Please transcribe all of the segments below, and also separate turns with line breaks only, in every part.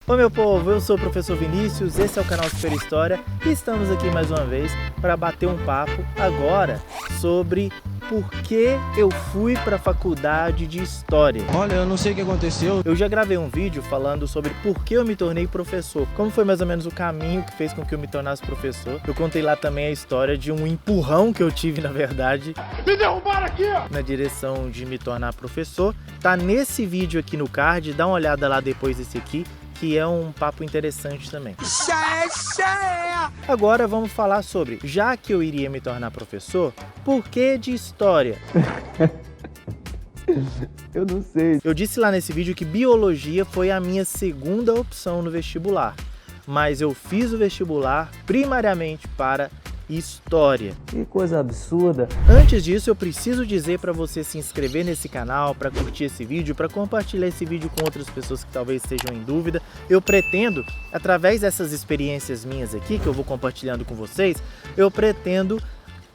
Oi meu povo, eu sou o professor Vinícius, esse é o canal Super História e estamos aqui mais uma vez para bater um papo agora sobre por que eu fui para a faculdade de História.
Olha, eu não sei o que aconteceu.
Eu já gravei um vídeo falando sobre por que eu me tornei professor, como foi mais ou menos o caminho que fez com que eu me tornasse professor. Eu contei lá também a história de um empurrão que eu tive, na verdade,
Me derrubaram aqui!
na direção de me tornar professor. Tá nesse vídeo aqui no card, dá uma olhada lá depois desse aqui, que é um papo interessante também. Agora vamos falar sobre, já que eu iria me tornar professor, por que de História?
Eu não sei.
Eu disse lá nesse vídeo que Biologia foi a minha segunda opção no vestibular, mas eu fiz o vestibular primariamente para História.
Que coisa absurda.
Antes disso, eu preciso dizer para você se inscrever nesse canal, para curtir esse vídeo, para compartilhar esse vídeo com outras pessoas que talvez estejam em dúvida. Eu pretendo, através dessas experiências minhas aqui, que eu vou compartilhando com vocês, eu pretendo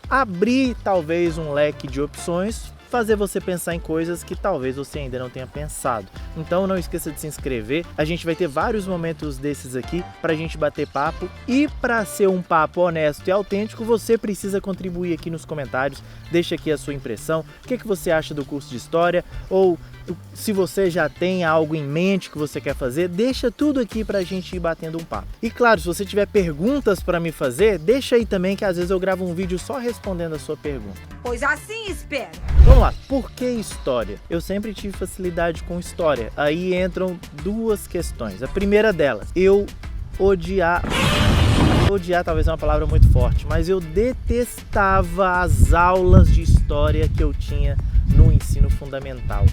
abrir talvez um leque de opções, fazer você pensar em coisas que talvez você ainda não tenha pensado. Então não esqueça de se inscrever, a gente vai ter vários momentos desses aqui pra gente bater papo, e para ser um papo honesto e autêntico, você precisa contribuir aqui nos comentários, deixa aqui a sua impressão, o que você acha do curso de História, ou se você já tem algo em mente que você quer fazer, deixa tudo aqui pra gente ir batendo um papo. E claro, se você tiver perguntas para me fazer, deixa aí também, que às vezes eu gravo um vídeo só respondendo a sua pergunta.
Pois assim espero.
Vamos lá, por que História? Eu sempre tive facilidade com História. Aí entram duas questões. A primeira delas, eu odiava talvez é uma palavra muito forte, mas eu detestava as aulas de História que eu tinha no ensino fundamental.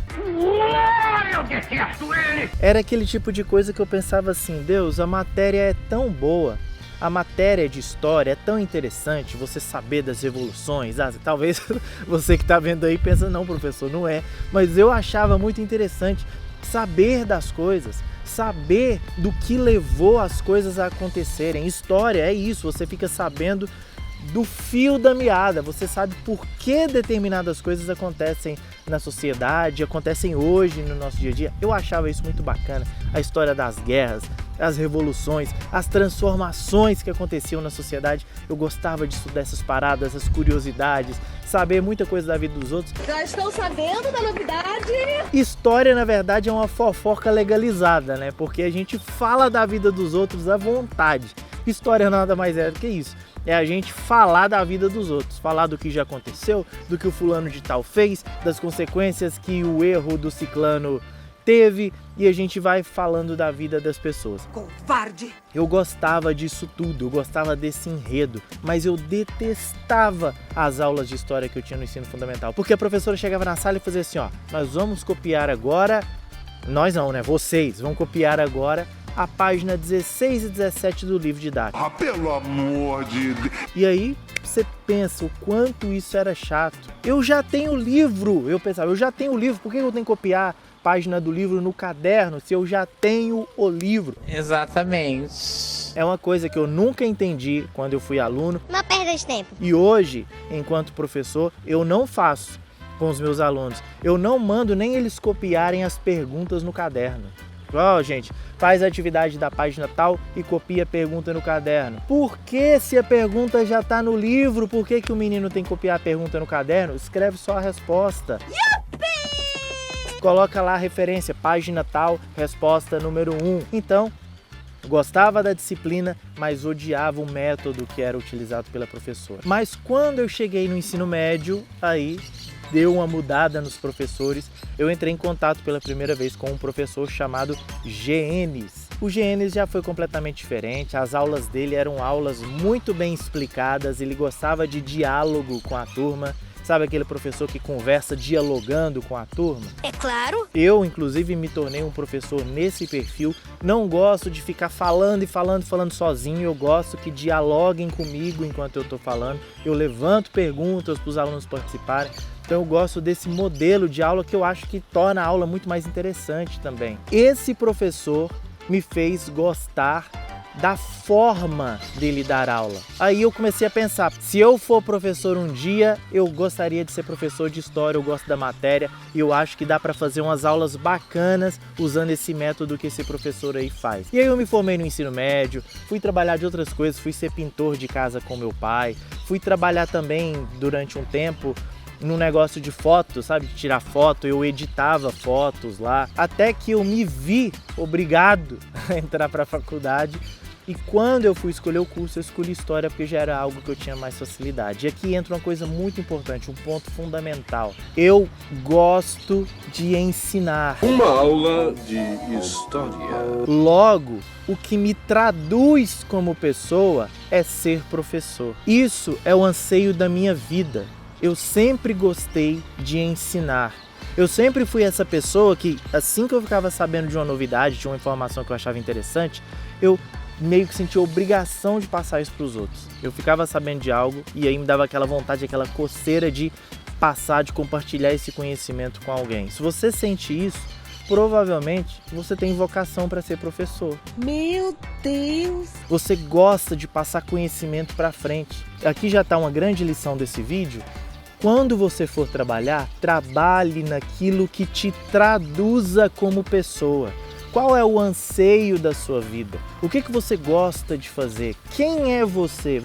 Eu detesto ele!
Era aquele tipo de coisa que eu pensava assim, Deus, a matéria é tão boa, a matéria de História é tão interessante, você saber das revoluções. Talvez você que está vendo aí pensa, não professor, não é, mas eu achava muito interessante saber das coisas, saber do que levou as coisas a acontecerem. História é isso, você fica sabendo do fio da meada, você sabe por que determinadas coisas acontecem na sociedade, acontecem hoje no nosso dia a dia. Eu achava isso muito bacana, a história das guerras, as revoluções, as transformações que aconteciam na sociedade. Eu gostava de estudar essas paradas, essas curiosidades, saber muita coisa da vida dos outros.
Já estou sabendo da novidade.
História, na verdade, é uma fofoca legalizada, né? Porque a gente fala da vida dos outros à vontade. História nada mais é do que isso. É a gente falar da vida dos outros, falar do que já aconteceu, do que o fulano de tal fez, das consequências que o erro do ciclano teve, e a gente vai falando da vida das pessoas.
Covarde.
Eu gostava disso tudo, eu gostava desse enredo, mas eu detestava as aulas de História que eu tinha no ensino fundamental, porque a professora chegava na sala e fazia assim, ó, nós vamos copiar agora, nós não, né, vocês vão copiar agora a página 16 e 17 do livro didático.
Ah, pelo amor de Deus!
E aí você pensa o quanto isso era chato. Eu já tenho o livro, eu pensava, eu já tenho o livro, por que eu tenho que copiar a página do livro no caderno se eu já tenho o livro?
Exatamente.
É uma coisa que eu nunca entendi quando eu fui aluno.
Uma perda de tempo.
E hoje, enquanto professor, eu não faço com os meus alunos. Eu não mando nem eles copiarem as perguntas no caderno. Ó, gente, faz a atividade da página tal e copia a pergunta no caderno. Por que, se a pergunta já está no livro, por que o menino tem que copiar a pergunta no caderno? Escreve só a resposta. Yupi! Coloca lá a referência, página tal, resposta número 1. Então, gostava da disciplina, mas odiava o método que era utilizado pela professora. Mas quando eu cheguei no ensino médio, aí deu uma mudada nos professores. Eu entrei em contato pela primeira vez com um professor chamado Genes. O Genes já foi completamente diferente, as aulas dele eram aulas muito bem explicadas, ele gostava de diálogo com a turma. Sabe aquele professor que conversa dialogando com a turma?
É claro.
Eu, inclusive, me tornei um professor nesse perfil. Não gosto de ficar falando sozinho. Eu gosto que dialoguem comigo enquanto eu estou falando. Eu levanto perguntas para os alunos participarem. Então eu gosto desse modelo de aula que eu acho que torna a aula muito mais interessante também. Esse professor me fez gostar da forma dele dar aula. Aí eu comecei a pensar, se eu for professor um dia, eu gostaria de ser professor de história, eu gosto da matéria e eu acho que dá para fazer umas aulas bacanas usando esse método que esse professor aí faz. E aí eu me formei no ensino médio, fui trabalhar de outras coisas, fui ser pintor de casa com meu pai, fui trabalhar também durante um tempo num negócio de foto, sabe? De tirar foto, eu editava fotos lá, até que eu me vi obrigado a entrar para a faculdade. E quando eu fui escolher o curso, eu escolhi História porque já era algo que eu tinha mais facilidade. E aqui entra uma coisa muito importante, um ponto fundamental. Eu gosto de ensinar.
Uma aula de história.
Logo, o que me traduz como pessoa é ser professor. Isso é o anseio da minha vida. Eu sempre gostei de ensinar. Eu sempre fui essa pessoa que, assim que eu ficava sabendo de uma novidade, de uma informação que eu achava interessante, eu meio que sentia a obrigação de passar isso para os outros. Eu ficava sabendo de algo e aí me dava aquela vontade, aquela coceira de passar, de compartilhar esse conhecimento com alguém. Se você sente isso, provavelmente você tem vocação para ser professor.
Meu Deus!
Você gosta de passar conhecimento para frente. Aqui já está uma grande lição desse vídeo. Quando você for trabalhar, trabalhe naquilo que te traduza como pessoa. Qual é o anseio da sua vida? O que você gosta de fazer? Quem é você?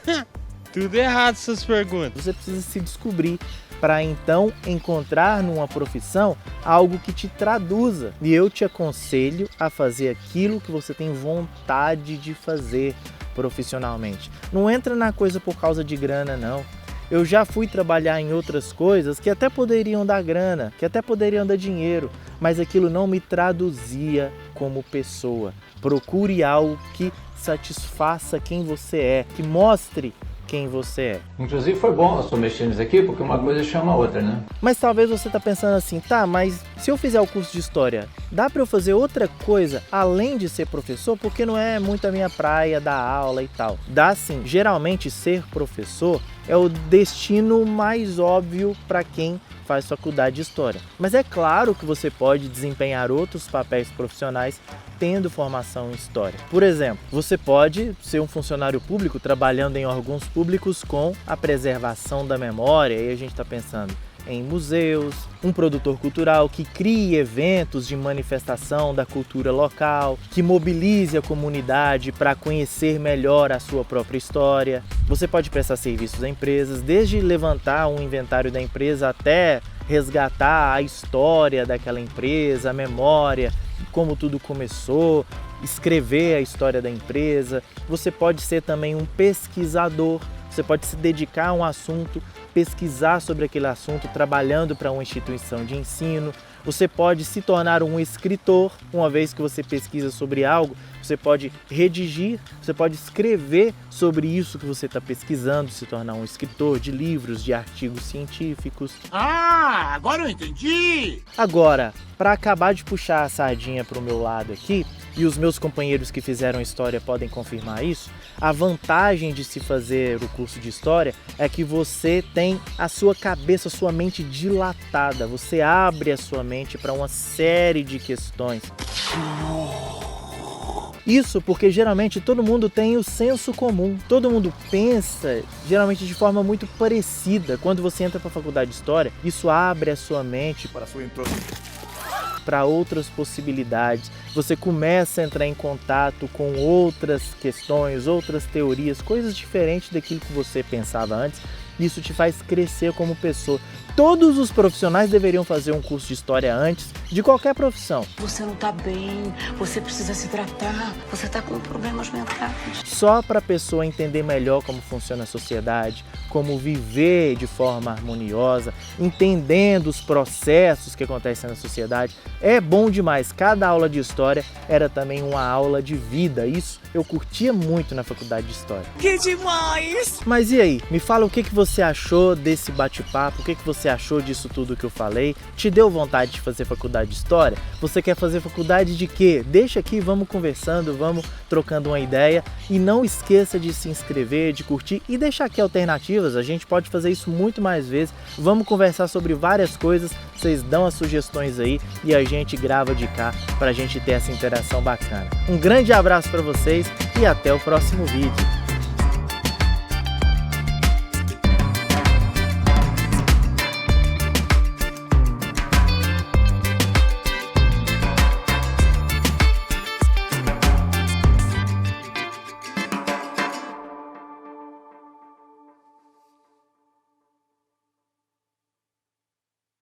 Tudo errado essas perguntas.
Você precisa se descobrir para então encontrar numa profissão algo que te traduza. E eu te aconselho a fazer aquilo que você tem vontade de fazer profissionalmente. Não entra na coisa por causa de grana, não. Eu já fui trabalhar em outras coisas que até poderiam dar grana, que até poderiam dar dinheiro, mas aquilo não me traduzia como pessoa. Procure algo que satisfaça quem você é, que mostre quem você é.
Inclusive foi bom nós mexermos aqui, porque uma coisa chama a outra, né?
Mas talvez você tá pensando assim, tá, mas se eu fizer o curso de História, dá para eu fazer outra coisa além de ser professor? Porque não é muito a minha praia dar aula e tal. Dá sim. Geralmente ser professor é o destino mais óbvio para quem faz faculdade de História. Mas é claro que você pode desempenhar outros papéis profissionais tendo formação em História. Por exemplo, você pode ser um funcionário público trabalhando em órgãos públicos com a preservação da memória, e a gente está pensando em museus, um produtor cultural que crie eventos de manifestação da cultura local, que mobilize a comunidade para conhecer melhor a sua própria história. Você pode prestar serviços a empresas, desde levantar um inventário da empresa até resgatar a história daquela empresa, a memória, como tudo começou, escrever a história da empresa. Você pode ser também um pesquisador, você pode se dedicar a um assunto, pesquisar sobre aquele assunto, trabalhando para uma instituição de ensino. Você pode se tornar um escritor, uma vez que você pesquisa sobre algo, você pode redigir, você pode escrever sobre isso que você está pesquisando, se tornar um escritor de livros, de artigos científicos.
Ah, agora eu entendi!
Agora, para acabar de puxar a sardinha para o meu lado aqui, e os meus companheiros que fizeram História podem confirmar isso, a vantagem de se fazer o curso de História é que você tem a sua cabeça, a sua mente dilatada, você abre a sua mente para uma série de questões. Isso porque geralmente todo mundo tem o senso comum, todo mundo pensa geralmente de forma muito parecida. Quando você entra para a faculdade de História, isso abre a sua mente para outras possibilidades. Você começa a entrar em contato com outras questões, outras teorias, coisas diferentes daquilo que você pensava antes. Isso te faz crescer como pessoa. Todos os profissionais deveriam fazer um curso de História antes de qualquer profissão.
Você não tá bem, você precisa se tratar, você tá com problemas mentais.
Só para a pessoa entender melhor como funciona a sociedade, como viver de forma harmoniosa, entendendo os processos que acontecem na sociedade. É bom demais. Cada aula de História era também uma aula de vida. Isso eu curtia muito na faculdade de História.
Que demais!
Mas e aí? Me fala o que você achou desse bate-papo, o que você achou disso tudo que eu falei? Te deu vontade de fazer faculdade de História? Você quer fazer faculdade de quê? Deixa aqui, vamos conversando, vamos trocando uma ideia. E não esqueça de se inscrever, de curtir e deixar aqui alternativas. A gente pode fazer isso muito mais vezes. Vamos conversar sobre várias coisas. Vocês dão as sugestões aí e a gente grava de cá pra gente ter essa interação bacana. Um grande abraço para vocês e até o próximo vídeo.